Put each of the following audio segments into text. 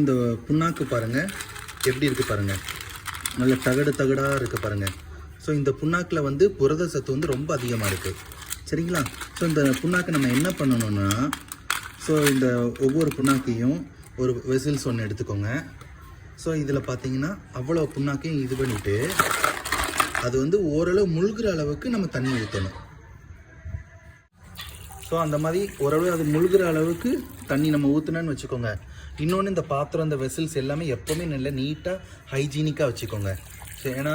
இந்த புண்ணாக்கு பாருங்கள் எப்படி இருக்குது பாருங்கள், நல்ல தகடாக இருக்குது பாருங்கள். ஸோ இந்த புண்ணாக்கில் வந்து புரத சத்து வந்து ரொம்ப அதிகமாக இருக்குது. சரிங்களா? ஸோ இந்த புண்ணாக்கு நம்ம என்ன பண்ணணும்னா, ஸோ இந்த ஒவ்வொரு புண்ணாக்கையும் ஒரு வெசில்ஸ் ஒன்று எடுத்துக்கோங்க. ஸோ இதில் பார்த்தீங்கன்னா அவ்வளோ புண்ணாக்கையும் இது பண்ணிவிட்டு அது வந்து ஓரளவு முழுகிற அளவுக்கு நம்ம தண்ணி ஊற்றணும். ஸோ அந்த மாதிரி ஓரளவு அது முழுகிற அளவுக்கு தண்ணி நம்ம ஊற்றுனோன்னு வச்சுக்கோங்க. இன்னொன்று இந்த பாத்திரம், இந்த வெசில்ஸ் எல்லாமே எப்போவுமே நல்ல நீட்டாக ஹைஜீனிக்காக வச்சுக்கோங்க. ஸோ ஏன்னா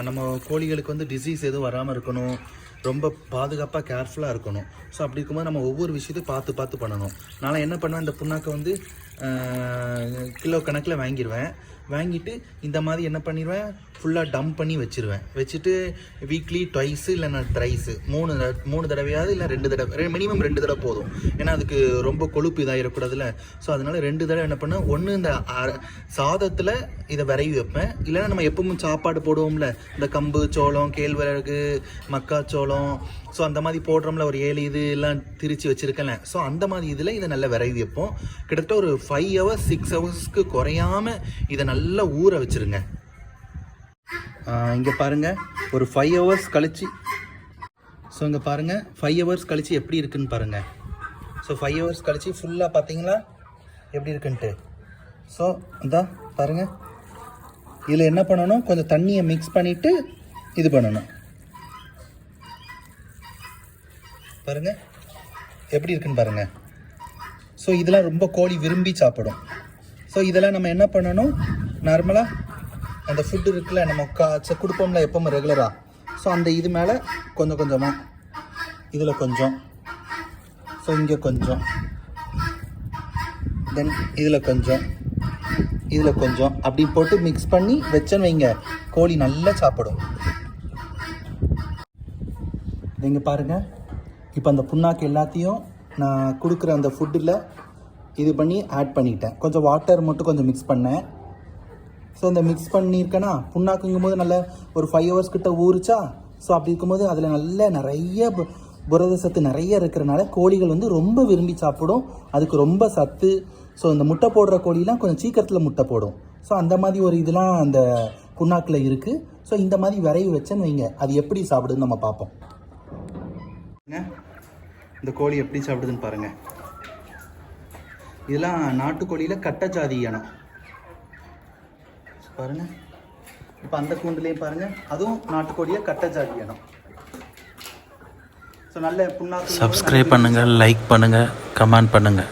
நம்ம கோழிகளுக்கு வந்து டிசீஸ் எதுவும் வராமல் இருக்கணும், ரொம்ப பாதுகாப்பாக கேர்ஃபுல்லாக இருக்கணும். ஸோ அப்படி இருக்கும்போது நம்ம ஒவ்வொரு விஷயத்தையும் பார்த்து பண்ணணும். நான் என்ன பண்ணுவேன், இந்த புண்ணாக்கை வந்து கிலோ கணக்கில் வாங்கிட்டு இந்த மாதிரி என்ன பண்ணிடுவேன், ஃபுல்லாக டம்ப் பண்ணி வச்சுட்டு வீக்லி ட்வைஸு இல்லைன்னா த்ரைஸு 3 தடவையாவது இல்லை 2 தடவை, மினிமம் 2 தடவை போதும். ஏன்னா அதுக்கு ரொம்ப கொழுப்பு இதாகிடக்கூடாதுல்ல. ஸோ அதனால் 2 தடவை என்ன பண்ணேன், ஒன்று இந்த சாதத்தில் இதை விரைவி வைப்பேன். இல்லைன்னா நம்ம எப்பவும் சாப்பாடு போடுவோம்ல, இந்த கம்பு, சோளம், கேழ்வரகு, மக்காச்சோளம், ஸோ அந்த மாதிரி போடுறோம்ல, ஒரு 7 இது எல்லாம் திரித்து வச்சுருக்கேன்ல. ஸோ அந்த மாதிரி இதில் இதை நல்லா விரைவி வைப்போம். கிட்டத்தட்ட ஒரு 5 hours 6 hours குறையாமல் இதை நல்லா ஊற வச்சுருங்க. இங்கே பாருங்கள், ஒரு 5 hours கழிச்சு, ஸோ இங்கே பாருங்கள் 5 hours கழிச்சு எப்படி இருக்குன்னு பாருங்கள். ஸோ 5 hours கழிச்சு ஃபுல்லாக பார்த்தீங்களா எப்படி இருக்குன்ட்டு. ஸோ இதான் பாருங்கள், இதில் என்ன பண்ணணும், கொஞ்சம் தண்ணியை மிக்ஸ் பண்ணிவிட்டு இது பண்ணணும். பாருங்கள் எப்படி இருக்குன்னு பாருங்கள். ஸோ இதெல்லாம் ரொம்ப கோழி விரும்பி சாப்பிடும். ஸோ இதெல்லாம் நம்ம என்ன பண்ணணும், நார்மலாக அந்த ஃபுட்டு இருக்குல்ல, நம்ம கொடுப்போம்ல எப்போவும் ரெகுலராக. ஸோ அந்த இது மேலே கொஞ்சமாக, இதில் கொஞ்சம், ஸோ இங்கே கொஞ்சம், தென் இதில் கொஞ்சம் அப்படி போட்டு மிக்ஸ் பண்ணி வச்சேன்னு வைங்க, கோழி நல்லா சாப்பிடும். நீங்கள் பாருங்கள், இப்போ அந்த புண்ணாக்கு எல்லாத்தையும் நான் கொடுக்குற அந்த ஃபுட்டில் இது பண்ணி ஆட் பண்ணிட்டேன். கொஞ்சம் வாட்டர் மட்டும் கொஞ்சம் மிக்ஸ் பண்ணேன். ஸோ இந்த மிக்ஸ் பண்ணியிருக்கேன்னா புண்ணாக்குங்கும் போது நல்லா ஒரு 5 hours கிட்ட ஊறிச்சா. ஸோ அப்படி இருக்கும்போது அதில் நல்ல நிறைய புரத சத்து நிறைய இருக்கிறனால கோழிகள் வந்து ரொம்ப விரும்பி சாப்பிடும். அதுக்கு ரொம்ப சத்து. ஸோ இந்த முட்டை போடுற கோழிலாம் கொஞ்சம் சீக்கிரத்தில் முட்டை போடும். ஸோ அந்த மாதிரி ஒரு இதெல்லாம் அந்த புண்ணாக்கில் இருக்குது. ஸோ இந்த மாதிரி விரைவி வச்சேன்னு வைங்க, அது எப்படி சாப்பிடுதுன்னு நம்ம பார்ப்போம். இந்த கோழி எப்படி சாப்பிடுதுன்னு பாருங்கள். இதெல்லாம் நாட்டுக்கோழியில் கட்ட ஜாதி இனம் பாருங்கள். இப்போ அந்த கூண்டுலேயும் பாருங்கள், அதுவும் நாட்டுக்கோழியில் கட்ட ஜாதி இனம். ஸோ நல்ல புண்ணாக்கு. சப்ஸ்கிரைப் பண்ணுங்கள், லைக் பண்ணுங்கள், கமெண்ட் பண்ணுங்கள்.